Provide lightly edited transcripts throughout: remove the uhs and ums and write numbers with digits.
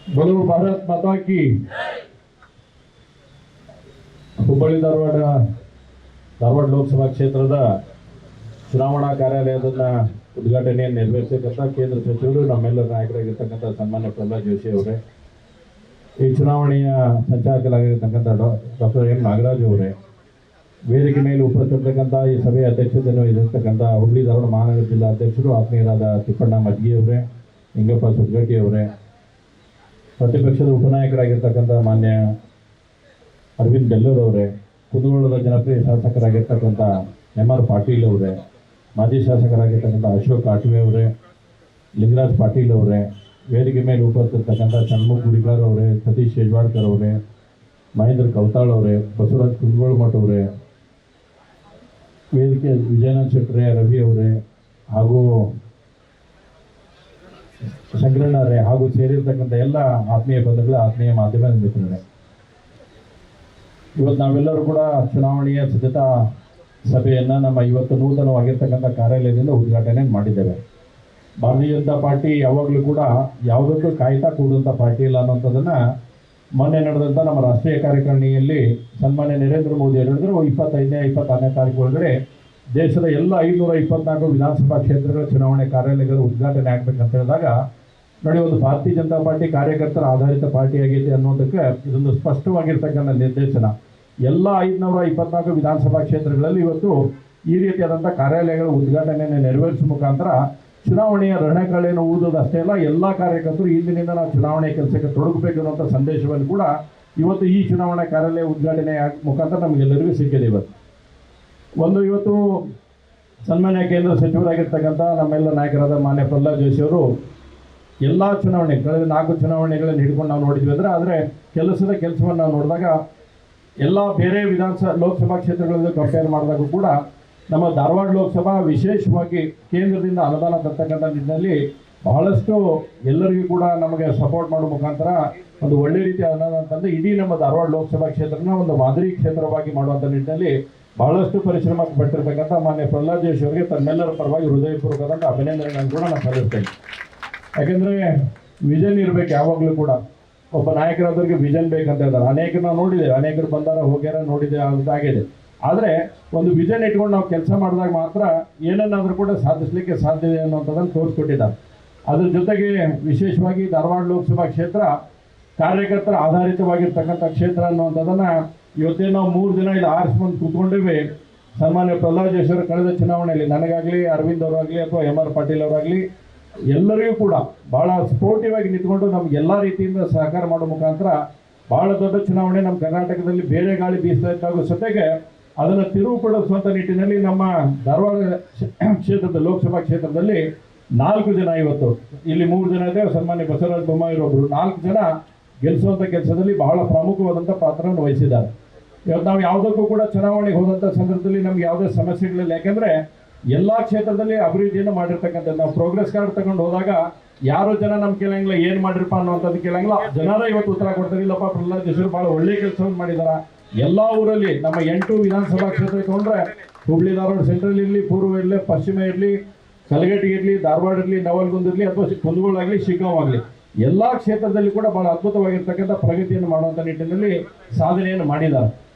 बोलो भारत माता की। ಹುಬ್ಬಳ್ಳಿ ಧಾರವಾಡ ಲೋಕಸಭಾ ಕ್ಷೇತ್ರದ ಚುನಾವಣಾ ಕಾರ್ಯಾಲಯದನ್ನ ಉದ್ಘಾಟನೆಯನ್ನು ನೆರವೇರಿಸತಕ್ಕಂಥ ಕೇಂದ್ರ ಸಚಿವರು ನಮ್ಮೆಲ್ಲರ ನಾಯಕರಾಗಿರ್ತಕ್ಕಂಥ ಸನ್ಮಾನ್ಯ ಪ್ರಹ್ಲಾದ್ ಜೋಶಿ ಅವರೇ, ಈ ಚುನಾವಣೆಯ ಸಂಚಾಲಕರಾಗಿರ್ತಕ್ಕಂಥ ಡಾಕ್ಟರ್ ಎಂ ನಾಗರಾಜ್ ಅವರೇ, ವೇದಿಕೆ ಮೇಲೆ ಉಪಸ್ಥಿತರ್ತಕ್ಕಂಥ ಈ ಸಭೆಯ ಅಧ್ಯಕ್ಷತೆಯನ್ನು ವಹಿಸಿರ್ತಕ್ಕಂಥ ಹುಬ್ಬಳ್ಳಿ ಧಾರವಾಡ ಮಹಾನಗರ ಜಿಲ್ಲಾ ಅಧ್ಯಕ್ಷರು ಆತ್ಮೀಯರಾದ ತಿಪ್ಪಣ್ಣ ಮಜ್ಗಿ ಅವರೇ, ನಿಂಗಪ್ಪ ಸುಗ್ಗಟ್ಟಿ ಅವರೇ, ಪ್ರತಿಪಕ್ಷದ ಉಪನಾಯಕರಾಗಿರ್ತಕ್ಕಂಥ ಮಾನ್ಯ ಅರವಿಂದ್ ಬೆಲ್ಲೂರ್ ಅವರೇ, ಕುಂದಗೋಳದ ಜನಪ್ರಿಯ ಶಾಸಕರಾಗಿರ್ತಕ್ಕಂಥ ಎಂ ಆರ್ ಪಾಟೀಲ್ ಅವರೇ, ಮಾಜಿ ಶಾಸಕರಾಗಿರ್ತಕ್ಕಂಥ ಅಶೋಕ್ ಆಟ್ವೆ ಅವರೇ, ಲಿಂಗರಾಜ್ ಪಾಟೀಲ್ ಅವರೇ, ವೇದಿಕೆ ಮೇಲೆ ಉಪಸ್ಥಿತರ್ತಕ್ಕಂಥ ಷಣ್ಮುಖ ಗುಡಿಗಾರ್ ಅವರೇ, ಸತೀಶ್ ಶೇಜ್ವಾಡ್ಕರ್ ಅವರೇ, ಮಹೇಂದ್ರ ಕೌತಾಳ್ ಅವರೇ, ಬಸವರಾಜ್ ಕುಂದಗೋಳಮಠ ಅವರೇ, ವೇದಿಕೆ ವಿಜಯನಾಥ್ ಶೆಟ್ಟರೆ, ರವಿ ಅವರೇ ಹಾಗೂ ಶಂಕರಣ್ಣರೇ ಹಾಗೂ ಸೇರಿರ್ತಕ್ಕಂಥ ಎಲ್ಲ ಆತ್ಮೀಯ ಬಂಧುಗಳ ಆತ್ಮೀಯ ಮಾಧ್ಯಮ ಮಿತ್ರರೇ, ಇವತ್ತು ನಾವೆಲ್ಲರೂ ಕೂಡ ಚುನಾವಣೆಯ ಸಿದ್ಧತಾ ಸಭೆಯನ್ನು ನಮ್ಮ ಇವತ್ತು ನೂತನವಾಗಿರ್ತಕ್ಕಂಥ ಕಾರ್ಯಾಲಯದಿಂದ ಉದ್ಘಾಟನೆ ಮಾಡಿದ್ದೇವೆ. ಭಾರತೀಯ ಜನತಾ ಪಾರ್ಟಿ ಯಾವಾಗಲೂ ಕೂಡ ಯಾವುದಕ್ಕೂ ಕಾಯ್ತಾ ಕೂಡುವಂಥ ಪಾರ್ಟಿ ಇಲ್ಲ ಅನ್ನೋಂಥದ್ದನ್ನು ಮೊನ್ನೆ ನಡೆದಂಥ ನಮ್ಮ ರಾಷ್ಟ್ರೀಯ ಕಾರ್ಯಕಾರಿಣಿಯಲ್ಲಿ ಸನ್ಮಾನ್ಯ ನರೇಂದ್ರ ಮೋದಿ ಹೇಳಿದ್ರು 25ನೇ 26ನೇ ತಾರೀಕು ಒಳಗಡೆ ದೇಶದ ಎಲ್ಲ 524 ವಿಧಾನಸಭಾ ಕ್ಷೇತ್ರಗಳ ಚುನಾವಣೆ ಕಾರ್ಯಾಲಯಗಳು ಉದ್ಘಾಟನೆ ಆಗಬೇಕಂತ ಹೇಳಿದಾಗ ನೋಡಿ, ಒಂದು ಭಾರತೀಯ ಜನತಾ ಪಾರ್ಟಿ ಕಾರ್ಯಕರ್ತರ ಆಧಾರಿತ ಪಾರ್ಟಿ ಆಗೈತೆ ಅನ್ನೋದಕ್ಕೆ ಇದೊಂದು ಸ್ಪಷ್ಟವಾಗಿರ್ತಕ್ಕಂಥ ನಿರ್ದೇಶನ. ಎಲ್ಲ 524 ವಿಧಾನಸಭಾ ಕ್ಷೇತ್ರಗಳಲ್ಲಿ ಇವತ್ತು ಈ ರೀತಿಯಾದಂಥ ಕಾರ್ಯಾಲಯಗಳ ಉದ್ಘಾಟನೆಯನ್ನು ನೆರವೇರಿಸುವ ಮುಖಾಂತರ ಚುನಾವಣೆಯ ರಣಕಳೆಯನ್ನು ಊದೋದಷ್ಟೇ ಅಲ್ಲ, ಎಲ್ಲ ಕಾರ್ಯಕರ್ತರು ಇಂದಿನಿಂದ ನಾವು ಚುನಾವಣೆ ಕೆಲಸಕ್ಕೆ ತೊಡಗಬೇಕು ಅನ್ನುವಂಥ ಸಂದೇಶವನ್ನು ಕೂಡ ಇವತ್ತು ಈ ಚುನಾವಣಾ ಕಾರ್ಯಾಲಯ ಉದ್ಘಾಟನೆ ಮುಖಾಂತರ ನಮಗೆಲ್ಲರಿಗೂ ಸಿಕ್ಕಿದೆ. ಇವತ್ತು ಸನ್ಮಾನ್ಯ ಕೇಂದ್ರ ಸಚಿವರಾಗಿರ್ತಕ್ಕಂಥ ನಮ್ಮೆಲ್ಲ ನಾಯಕರಾದ ಮಾನ್ಯ ಪ್ರಹ್ಲಾದ್ ಜೋಶಿ ಅವರು ಎಲ್ಲ ಚುನಾವಣೆ ಕಳೆದ 4 ಚುನಾವಣೆಗಳನ್ನು ಹಿಡ್ಕೊಂಡು ನಾವು ನೋಡಿದ್ವಿ ಆದರೆ ಕೆಲಸವನ್ನು ನಾವು ನೋಡಿದಾಗ ಎಲ್ಲ ಬೇರೆ ಲೋಕಸಭಾ ಕ್ಷೇತ್ರಗಳಲ್ಲಿ ಕಂಪೇರ್ ಮಾಡಿದಾಗೂ ಕೂಡ ನಮ್ಮ ಧಾರವಾಡ ಲೋಕಸಭಾ ವಿಶೇಷವಾಗಿ ಕೇಂದ್ರದಿಂದ ಅನುದಾನ ತರ್ತಕ್ಕಂಥ ನಿಟ್ಟಿನಲ್ಲಿ ಬಹಳಷ್ಟು ಎಲ್ಲರಿಗೂ ಕೂಡ ನಮಗೆ ಸಪೋರ್ಟ್ ಮಾಡೋ ಮುಖಾಂತರ ಒಂದು ಒಳ್ಳೆ ರೀತಿಯ ಅನುದಾನ ಅಂತಂದರೆ ಇಡೀ ನಮ್ಮ ಧಾರವಾಡ ಲೋಕಸಭಾ ಕ್ಷೇತ್ರನ ಒಂದು ಮಾದರಿ ಕ್ಷೇತ್ರವಾಗಿ ಮಾಡುವಂಥ ನಿಟ್ಟಿನಲ್ಲಿ ಬಹಳಷ್ಟು ಪರಿಶ್ರಮ ಪಟ್ಟಿರ್ತಕ್ಕಂಥ ಮಾನ್ಯ ಪ್ರಹ್ಲಾದ್ ಜೋಶಿ ಅವರಿಗೆ ತನ್ನೆಲ್ಲರ ಪರವಾಗಿ ಹೃದಯಪೂರ್ವಕವಾದಂಥ ಅಭಿನಂದನೆಗಳನ್ನು ಕೂಡ ನಾನು ಸಲ್ಲಿಸ್ತೇನೆ. ಯಾಕೆಂದರೆ ವಿಷನ್ ಇರಬೇಕು ಯಾವಾಗಲೂ ಕೂಡ. ಒಬ್ಬ ನಾಯಕರಾದವ್ರಿಗೆ ವಿಷನ್ ಬೇಕಂತ ಹೇಳ್ತಾರೆ. ಅನೇಕರು ನಾವು ನೋಡಿದ್ದೇವೆ, ಅನೇಕರು ಬಂದಾರ ಹೋಗ್ಯಾರ ನೋಡಿದೆ ಅದಾಗಿದೆ. ಆದರೆ ಒಂದು ವಿಷನ್ ಇಟ್ಕೊಂಡು ನಾವು ಕೆಲಸ ಮಾಡಿದಾಗ ಮಾತ್ರ ಏನನ್ನಾದರೂ ಕೂಡ ಸಾಧಿಸಲಿಕ್ಕೆ ಸಾಧ್ಯತೆ ಅನ್ನುವಂಥದ್ದನ್ನು ತೋರಿಸ್ಕೊಟ್ಟಿದ್ದಾರೆ. ಅದ್ರ ಜೊತೆಗೆ ವಿಶೇಷವಾಗಿ ಧಾರವಾಡ ಲೋಕಸಭಾ ಕ್ಷೇತ್ರ ಕಾರ್ಯಕರ್ತರ ಆಧಾರಿತವಾಗಿರ್ತಕ್ಕಂಥ ಕ್ಷೇತ್ರ ಅನ್ನುವಂಥದ್ದನ್ನು ಇವತ್ತೇ ನಾವು 3 ದಿನ ಇಲ್ಲಿ ಆರಿಸ್ಕೊಂಡು ಕೂತ್ಕೊಂಡಿವೆ. ಸನ್ಮಾನ್ಯ ಪ್ರಹ್ಲಾದ್ ಜೋಶಿ ಅವರು ಕಳೆದ ಚುನಾವಣೆಯಲ್ಲಿ ನನಗಾಗಲಿ, ಅರವಿಂದ್ ಅವರಾಗಲಿ ಅಥವಾ ಎಂ ಆರ್ ಪಾಟೀಲ್ ಅವರಾಗಲಿ ಎಲ್ಲರಿಗೂ ಕೂಡ ಭಾಳ ಸ್ಪೋರ್ಟಿವ್ ಆಗಿ ನಿಂತ್ಕೊಂಡು ನಮ್ಗೆ ಎಲ್ಲ ರೀತಿಯಿಂದ ಸಹಕಾರ ಮಾಡೋ ಮುಖಾಂತರ ಭಾಳ ದೊಡ್ಡ ಚುನಾವಣೆ ನಮ್ಮ ಕರ್ನಾಟಕದಲ್ಲಿ ಬೇರೆ ಗಾಳಿ ಬೀಸಬೇಕಾಗೋ ಜೊತೆಗೆ ಅದನ್ನು ತಿರುವುಪಡಿಸುವಂಥ ನಿಟ್ಟಿನಲ್ಲಿ ನಮ್ಮ ಧಾರವಾಡ ಕ್ಷೇತ್ರದ ಲೋಕಸಭಾ ಕ್ಷೇತ್ರದಲ್ಲಿ 4 ಜನ ಇವತ್ತು ಇಲ್ಲಿ 3 ಜನ ಇದೆ. ಸನ್ಮಾನ್ಯ ಬಸವರಾಜ ಬೊಮ್ಮಾಯಿರೊಬ್ಬರು 4 ಜನ ಗೆಲ್ಲಿಸುವಂಥ ಕೆಲಸದಲ್ಲಿ ಬಹಳ ಪ್ರಮುಖವಾದಂಥ ಪಾತ್ರವನ್ನು ವಹಿಸಿದ್ದಾರೆ. ಇವತ್ತು ನಾವು ಯಾವುದಕ್ಕೂ ಕೂಡ ಚುನಾವಣೆಗೆ ಹೋದಂಥ ಸಂದರ್ಭದಲ್ಲಿ ನಮ್ಗೆ ಯಾವುದೇ ಸಮಸ್ಯೆಗಳಿಲ್ಲ. ಯಾಕೆಂದರೆ ಎಲ್ಲ ಕ್ಷೇತ್ರದಲ್ಲಿ ಅಭಿವೃದ್ಧಿಯನ್ನು ಮಾಡಿರ್ತಕ್ಕಂಥದ್ದು. ನಾವು ಪ್ರೋಗ್ರೆಸ್ ಕಾರ್ಡ್ ತಗೊಂಡು ಹೋದಾಗ ಯಾರೋ ಜನ ನಮ್ಗೆ ಕೇಳಂಗಿಲ್ಲ, ಏನು ಮಾಡಿರಪ್ಪ ಅನ್ನೋಂಥದ್ದು ಕೇಳಂಗಿಲ್ಲ. ಜನರ ಇವತ್ತು ಉತ್ತರ ಕೊಡ್ತಾರೆ, ಇಲ್ಲಪ್ಪ ಪ್ರಹ್ಲಾದ್ ಜೋಶಿ ಭಾಳ ಒಳ್ಳೆಯ ಕೆಲಸವನ್ನು ಮಾಡಿದ್ದಾರೆ. ಎಲ್ಲ ಊರಲ್ಲಿ ನಮ್ಮ 8 ವಿಧಾನಸಭಾ ಕ್ಷೇತ್ರ ತಗೊಂಡ್ರೆ ಹುಬ್ಳಿ ಧಾರವಾಡ ಸೆಂಟ್ರಲ್ ಇರಲಿ, ಪೂರ್ವ ಇರಲಿ, ಪಶ್ಚಿಮ ಇರಲಿ, ಕಲಘಟಗಿ ಇರಲಿ, ಧಾರವಾಡ ಇರಲಿ, ನವಲಗುಂದ ಇರಲಿ ಅಥವಾ ಕುಂದಗೋಳ ಶಿಗ್ಗಾಂವ್ ಆಗಲಿ ಎಲ್ಲ ಕ್ಷೇತ್ರದಲ್ಲಿ ಕೂಡ ಭಾಳ ಅದ್ಭುತವಾಗಿರ್ತಕ್ಕಂಥ ಪ್ರಗತಿಯನ್ನು ಮಾಡುವಂಥ ನಿಟ್ಟಿನಲ್ಲಿ ಸಾಧನೆಯನ್ನು ಮಾಡಿದ್ದಾರೆ.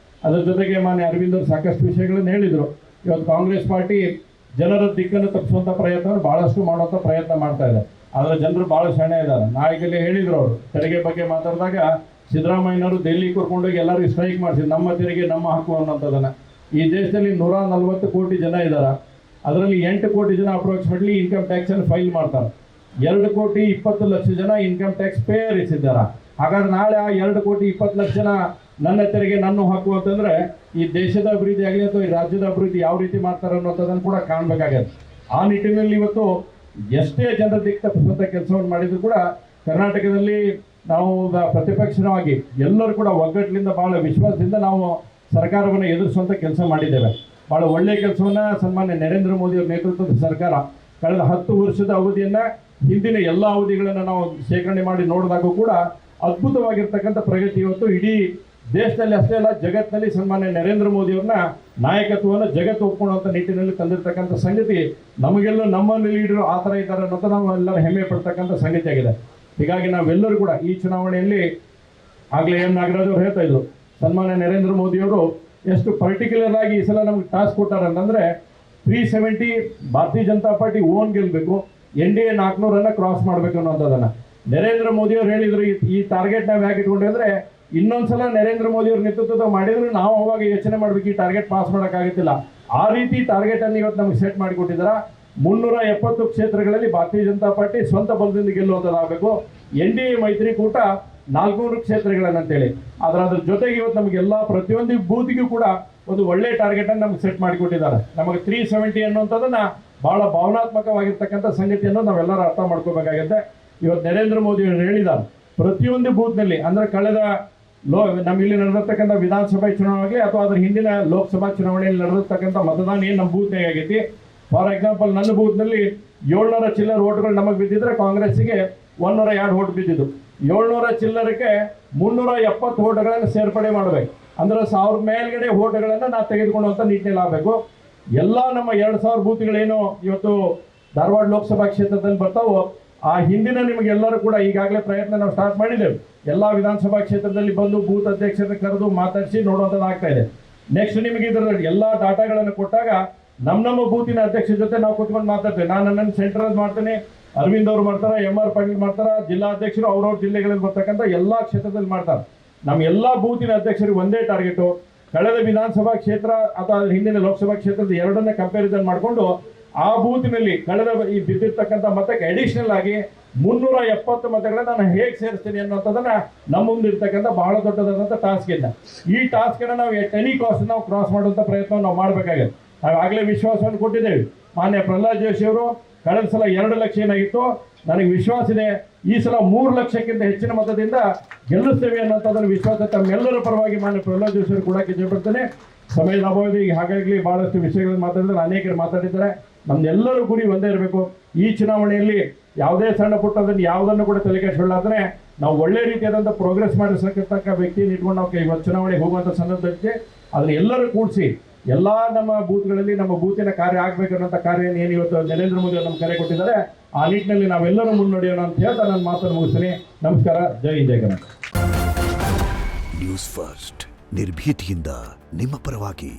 ಅದರ ಜೊತೆಗೆ ಮಾನ್ಯ ಅರವಿಂದ್ ಅವರು ಸಾಕಷ್ಟು ವಿಷಯಗಳನ್ನು ಹೇಳಿದರು. ಇವತ್ತು ಕಾಂಗ್ರೆಸ್ ಪಾರ್ಟಿ ಜನರ ದಿಕ್ಕನ್ನು ತಪ್ಪಿಸುವಂಥ ಪ್ರಯತ್ನವನ್ನು ಭಾಳಷ್ಟು ಮಾಡುವಂಥ ಪ್ರಯತ್ನ ಮಾಡ್ತಾ ಇದೆ. ಆದರೆ ಜನರು ಭಾಳ ಶಾಣೆ ಇದ್ದಾರೆ. ನಾಳೆಗಲ್ಲೇ ಹೇಳಿದರು ಅವರು ತೆರಿಗೆ ಬಗ್ಗೆ ಮಾತಾಡಿದಾಗ ಸಿದ್ದರಾಮಯ್ಯನವರು ಡೆಲ್ಲಿ ಕರ್ಕೊಂಡೋಗಿ ಎಲ್ಲರಿಗೂ ಸ್ಟ್ರೈಕ್ ಮಾಡಿಸಿದ್ರು, ನಮ್ಮ ತೆರಿಗೆ ನಮ್ಮ ಹಕ್ಕು ಅನ್ನೋಂಥದ್ದನ್ನು. ಈ ದೇಶದಲ್ಲಿ 140 ಕೋಟಿ ಜನ ಇದ್ದಾರೆ. ಅದರಲ್ಲಿ 8 ಕೋಟಿ ಜನ ಅಪ್ರಾಕ್ಸಿಮೇಟ್ಲಿ ಇನ್ಕಮ್ ಟ್ಯಾಕ್ಸನ್ನು ಫೈಲ್ ಮಾಡ್ತಾರೆ. 2,20,00,000 ಜನ ಇನ್ಕಮ್ ಟ್ಯಾಕ್ಸ್ ಪೇಯರ್ಸ್ ಇದ್ದಾರೆ. ಹಾಗಾದ್ರೆ ನಾಳೆ ಆ 2,20,00,000 ಜನ ನನ್ನ ತೆರಿಗೆ ನನ್ನ ಹಕ್ಕು ಅಂತಂದರೆ ಈ ದೇಶದ ಅಭಿವೃದ್ಧಿ ಆಗಲಿ ಅಥವಾ ಈ ರಾಜ್ಯದ ಅಭಿವೃದ್ಧಿ ಯಾವ ರೀತಿ ಮಾಡ್ತಾರೆ ಅನ್ನೋಂಥದ್ದನ್ನು ಕೂಡ ಕಾಣಬೇಕಾಗತ್ತೆ. ಆ ನಿಟ್ಟಿನಲ್ಲಿ ಇವತ್ತು ಎಷ್ಟೇ ಜನರ ದಿಕ್ಕ ತಪ್ಪಿಸುವಂಥ ಕೆಲಸವನ್ನು ಮಾಡಿದ್ರು ಕೂಡ ಕರ್ನಾಟಕದಲ್ಲಿ ನಾವು ಪ್ರತಿಪಕ್ಷವಾಗಿ ಎಲ್ಲರೂ ಕೂಡ ಒಗ್ಗಟ್ಟಿನಿಂದ ಭಾಳ ವಿಶ್ವಾಸದಿಂದ ನಾವು ಸರ್ಕಾರವನ್ನು ಎದುರಿಸುವಂಥ ಕೆಲಸ ಮಾಡಿದ್ದೇವೆ. ಭಾಳ ಒಳ್ಳೆಯ ಕೆಲಸವನ್ನು ಸನ್ಮಾನ್ಯ ನರೇಂದ್ರ ಮೋದಿ ಅವರ ನೇತೃತ್ವದ ಸರ್ಕಾರ ಕಳೆದ 10 ವರ್ಷದ ಅವಧಿಯನ್ನು ಹಿಂದಿನ ಎಲ್ಲ ಅವಧಿಗಳನ್ನು ನಾವು ಶೇಖರಣೆ ಮಾಡಿ ನೋಡಿದಾಗೂ ಕೂಡ ಅದ್ಭುತವಾಗಿರ್ತಕ್ಕಂಥ ಪ್ರಗತಿ ಇವತ್ತು ಇಡೀ ದೇಶದಲ್ಲಿ ಅಷ್ಟೇ ಅಲ್ಲ ಜಗತ್ತಿನಲ್ಲಿ ಸನ್ಮಾನ್ಯ ನರೇಂದ್ರ ಮೋದಿ ಅವ್ರನ್ನ ನಾಯಕತ್ವವನ್ನು ಜಗತ್ತು ಒಪ್ಕೊಳ್ಳುವಂಥ ನಿಟ್ಟಿನಲ್ಲಿ ತಂದಿರತಕ್ಕಂಥ ಸಂಗತಿ ನಮಗೆಲ್ಲ ನಮ್ಮ ಲೀಡರು ಆ ಥರ ಇದ್ದಾರೆ ಅನ್ನೋದು ನಾವು ಎಲ್ಲರೂ ಹೆಮ್ಮೆ ಪಡ್ತಕ್ಕಂಥ ಸಂಗತಿ ಆಗಿದೆ. ಹೀಗಾಗಿ ನಾವೆಲ್ಲರೂ ಕೂಡ ಈ ಚುನಾವಣೆಯಲ್ಲಿ ಆಗಲೇ ಎಂ ನಾಗರಾಜ್ ಅವರು ಹೇಳ್ತಾ ಇದ್ರು, ಸನ್ಮಾನ್ಯ ನರೇಂದ್ರ ಮೋದಿಯವರು ಎಷ್ಟು ಪರ್ಟಿಕ್ಯುಲರ್ ಆಗಿ ಈ ಸಲ ನಮ್ಗೆ ಟಾಸ್ಕ್ ಕೊಟ್ಟಾರಂತಂದ್ರೆ 370 ಭಾರತೀಯ ಜನತಾ ಪಾರ್ಟಿ ಓನ್ ಗೆಲ್ಬೇಕು, NDA 400 ಕ್ರಾಸ್ ಮಾಡ್ಬೇಕು ಅನ್ನೋಂಥದ್ದನ್ನ ನರೇಂದ್ರ ಮೋದಿ ಅವರು ಹೇಳಿದ್ರು. ಈ ಟಾರ್ಗೆಟ್ ನಾವು ಯಾಕೆ ಇಟ್ಕೊಂಡ್ವಿ ಅಂದ್ರೆ ಇನ್ನೊಂದ್ಸಲ ನರೇಂದ್ರ ಮೋದಿ ಅವ್ರ ನೇತೃತ್ವದ ಮಾಡಿದ್ರೆ ನಾವು ಅವಾಗ ಯೋಚನೆ ಮಾಡ್ಬೇಕು ಈ ಟಾರ್ಗೆಟ್ ಪಾಸ್ ಮಾಡೋಕ್ಕಾಗುತ್ತಿಲ್ಲ. ಆ ರೀತಿ ಟಾರ್ಗೆಟ್ ಅನ್ನು ಇವತ್ತು ನಮ್ಗೆ ಸೆಟ್ ಮಾಡಿಕೊಟ್ಟಿದ್ದಾರೆ. 370 ಕ್ಷೇತ್ರಗಳಲ್ಲಿ ಭಾರತೀಯ ಜನತಾ ಪಾರ್ಟಿ ಸ್ವಂತ ಬಲದಿಂದ ಗೆಲ್ಲುವಂಥದ್ದಾಗಬೇಕು. NDA ಮೈತ್ರಿಕೂಟ 400 ಕ್ಷೇತ್ರಗಳನ್ನಂತೇಳಿ ಅದ್ರ ಜೊತೆಗೆ ಇವತ್ತು ನಮಗೆಲ್ಲ ಪ್ರತಿಯೊಂದು ಬೂತ್ಗೂ ಕೂಡ ಒಂದು ಒಳ್ಳೆ ಟಾರ್ಗೆಟ್ ಅನ್ನು ನಮ್ಗೆ ಸೆಟ್ ಮಾಡಿಕೊಟ್ಟಿದ್ದಾರೆ. ನಮಗೆ 370 ಅನ್ನುವಂಥದ್ದನ್ನ ಬಹಳ ಭಾವನಾತ್ಮಕವಾಗಿರ್ತಕ್ಕಂಥ ಸಂಗತಿಯನ್ನು ನಾವೆಲ್ಲರೂ ಅರ್ಥ ಮಾಡ್ಕೋಬೇಕಾಗುತ್ತೆ. ಇವತ್ತು ನರೇಂದ್ರ ಮೋದಿ ಅವರು ಹೇಳಿದ್ದಾರೆ, ಪ್ರತಿಯೊಂದು ಬೂತ್ನಲ್ಲಿ ಅಂದ್ರೆ ಕಳೆದ ಇಲ್ಲಿ ನಡೆದಿರ್ತಕ್ಕಂಥ ವಿಧಾನಸಭಾ ಚುನಾವಣೆ ಅಥವಾ ಅದ್ರ ಹಿಂದಿನ ಲೋಕಸಭಾ ಚುನಾವಣೆಯಲ್ಲಿ ನಡೆದಿರ್ತಕ್ಕಂಥ ಮತದಾನ ಏನು ನಮ್ಮ ಬೂತ್ನಾಗ ಆಗೈತಿ. ಫಾರ್ ಎಕ್ಸಾಂಪಲ್ ನನ್ನ ಬೂತ್ನಲ್ಲಿ 700 ಚಿಲ್ಲರ್ ಓಟ್ಗಳು ನಮಗೆ ಬಿದ್ದಿದ್ರೆ ಕಾಂಗ್ರೆಸ್ಸಿಗೆ 102 ಓಟ್ ಬಿದ್ದಿದ್ದು. 700 ಚಿಲ್ಲರಕ್ಕೆ 370 ಓಟ್ಗಳನ್ನು ಸೇರ್ಪಡೆ ಮಾಡಬೇಕು. ಅಂದ್ರೆ 1000 ಮೇಲ್ಗಡೆ ಓಟ್ಗಳನ್ನು ನಾವು ತೆಗೆದುಕೊಳ್ಳುವಂಥ ನಿಟ್ಟಿನಲ್ಲಿ ಆಗಬೇಕು. ಎಲ್ಲ ನಮ್ಮ 2000 ಬೂತ್ಗಳೇನು ಇವತ್ತು ಧಾರವಾಡ ಲೋಕಸಭಾ ಕ್ಷೇತ್ರದಲ್ಲಿ ಬರ್ತಾವೋ ಆ ಹಿಂದಿನ ನಿಮಗೆಲ್ಲರೂ ಕೂಡ ಈಗಾಗಲೇ ಪ್ರಯತ್ನ ನಾವು ಸ್ಟಾರ್ಟ್ ಮಾಡಿದ್ದೇವೆ. ಎಲ್ಲ ವಿಧಾನಸಭಾ ಕ್ಷೇತ್ರದಲ್ಲಿ ಬಂದು ಬೂತ್ ಅಧ್ಯಕ್ಷರನ್ನ ಕರೆದು ಮಾತಾಡಿಸಿ ನೋಡುವಂಥದ್ದು ಆಗ್ತಾ ಇದೆ. ನೆಕ್ಸ್ಟ್ ನಿಮಗೆ ಇದರ ಎಲ್ಲ ಡಾಟಾಗಳನ್ನು ಕೊಟ್ಟಾಗ ನಮ್ಮ ಬೂತಿನ ಅಧ್ಯಕ್ಷರ ಜೊತೆ ನಾವು ಕೂತ್ಕೊಂಡು ಮಾತಾಡ್ತೇವೆ. ನಾನು ನನ್ನ ಸೆಂಟ್ರಲ್ ಮಾಡ್ತೇನೆ, ಅರವಿಂದ್ ಅವರು ಮಾಡ್ತಾರೆ, MR ಪಾಟೀಲ್ ಮಾಡ್ತಾರೆ, ಜಿಲ್ಲಾ ಅಧ್ಯಕ್ಷರು ಅವ್ರವ್ರ ಜಿಲ್ಲೆಗಳಲ್ಲಿ ಬರ್ತಕ್ಕಂಥ ಎಲ್ಲ ಕ್ಷೇತ್ರದಲ್ಲಿ ಮಾಡ್ತಾರೆ. ನಮ್ಮ ಎಲ್ಲ ಬೂತಿನ ಅಧ್ಯಕ್ಷರಿಗೆ ಒಂದೇ ಟಾರ್ಗೆಟು. ಕಳೆದ ವಿಧಾನಸಭಾ ಕ್ಷೇತ್ರ ಅಥವಾ ಹಿಂದಿನ ಲೋಕಸಭಾ ಕ್ಷೇತ್ರದ ಎರಡನ್ನೇ ಕಂಪ್ಯಾರಿಸನ್ ಮಾಡಿಕೊಂಡು ಆ ಬೂತಿನಲ್ಲಿ ಕಳೆದ ಈ ಬಿದ್ದಿರ್ತಕ್ಕಂಥ ಮತಕ್ಕೆ ಅಡಿಷನಲ್ ಆಗಿ 370 ಮತಗಳನ್ನ ನಾನು ಹೇಗೆ ಸೇರಿಸ್ತೀನಿ ಅನ್ನೋಂಥದ್ದನ್ನ ನಮ್ಮ ಮುಂದಿರ್ತಕ್ಕಂಥ ಬಹಳ ದೊಡ್ಡದಾದಂಥ ಟಾಸ್ಕ್ ಇದೆ. ಈ ಟಾಸ್ಕ್ ಅನ್ನ ನಾವು ಎಟ್ ಎನಿ ಕಾಸ್ಟ್ ನಾವು ಕ್ರಾಸ್ ಮಾಡುವಂಥ ಪ್ರಯತ್ನ ನಾವು ಮಾಡಬೇಕಾಗಿದೆ. ನಾವು ಆಗಲೇ ವಿಶ್ವಾಸವನ್ನು ಕೊಟ್ಟಿದ್ದೇವೆ. ಮಾನ್ಯ ಪ್ರಹ್ಲಾದ್ ಜೋಶಿ ಅವರು ಕಳೆದ ಸಲ 2 ಲಕ್ಷ ಏನಾಗಿತ್ತು, ನನಗೆ ವಿಶ್ವಾಸ ಇದೆ ಈ ಸಲ 3 ಲಕ್ಷಕ್ಕಿಂತ ಹೆಚ್ಚಿನ ಮತದಿಂದ ಗೆಲ್ಲಿಸ್ತೇವೆ ಅನ್ನೋಂಥದ್ರ ವಿಶ್ವಾಸ ತಮ್ಮೆಲ್ಲರ ಪರವಾಗಿ ಮಾನ್ಯ ಪ್ರಹ್ಲಾದ್ ಜೋಶಿ ಅವರು ಕೂಡ ಇಷ್ಟಪಡ್ತೇನೆ. ಸಮಯದ ಅಭಾವದಲ್ಲಿ ಹಾಗಾಗಿ ಬಹಳಷ್ಟು ವಿಷಯಗಳನ್ನು ಮಾತಾಡಿದ್ರೆ ಅನೇಕರು ಮಾತಾಡಿದ್ದಾರೆ. ನಮ್ದೆಲ್ಲರೂ ಗುರಿ ಒಂದೇ ಇರಬೇಕು. ಈ ಚುನಾವಣೆಯಲ್ಲಿ ಯಾವುದೇ ಸಣ್ಣ ಪುಟ್ಟದನ್ನು ಯಾವುದನ್ನು ಕೂಡ ತಲೆ ಕೆಡಿಸಿಕೊಳ್ಳಾದ್ರೆ ನಾವು ಒಳ್ಳೆ ರೀತಿಯಾದಂಥ ಪ್ರೋಗ್ರೆಸ್ ಮಾಡಿಸತಕ್ಕ ವ್ಯಕ್ತಿಯನ್ನು ಇಟ್ಕೊಂಡು ನಾವು ಇವತ್ತು ಚುನಾವಣೆಗೆ ಹೋಗುವಂಥ ಸಂದರ್ಭಕ್ಕೆ ಅದನ್ನು ಎಲ್ಲರೂ ಕೂಡಿಸಿ ಎಲ್ಲ ನಮ್ಮ ಬೂತ್ಗಳಲ್ಲಿ ನಮ್ಮ ಬೂತಿನ ಕಾರ್ಯ ಆಗಬೇಕನ್ನೋಂಥ ಕಾರ್ಯ ಏನು ಇವತ್ತು ನರೇಂದ್ರ ಮೋದಿ ಅವರು ನಮ್ಮ ಕರೆ ಕೊಟ್ಟಿದ್ದಾರೆ. ಆ ನಿಟ್ಟಿನಲ್ಲಿ ನಾವೆಲ್ಲರೂ ಮುನ್ನಡೆಯೋಣ ಅಂತ ಹೇಳ್ತಾ ನನ್ನ ಮಾತನ್ನು ಮುಗಿಸ್ತೀನಿ. ನಮಸ್ಕಾರ. ಜೈ ಹಿಂದ್, ಜೈ ಕರ್ನಾಟಕ. ನ್ಯೂಸ್ ಫಸ್ಟ್ ನಿರ್ಭೀತಿಯಿಂದ ನಿಮ್ಮ ಪರವಾಗಿ.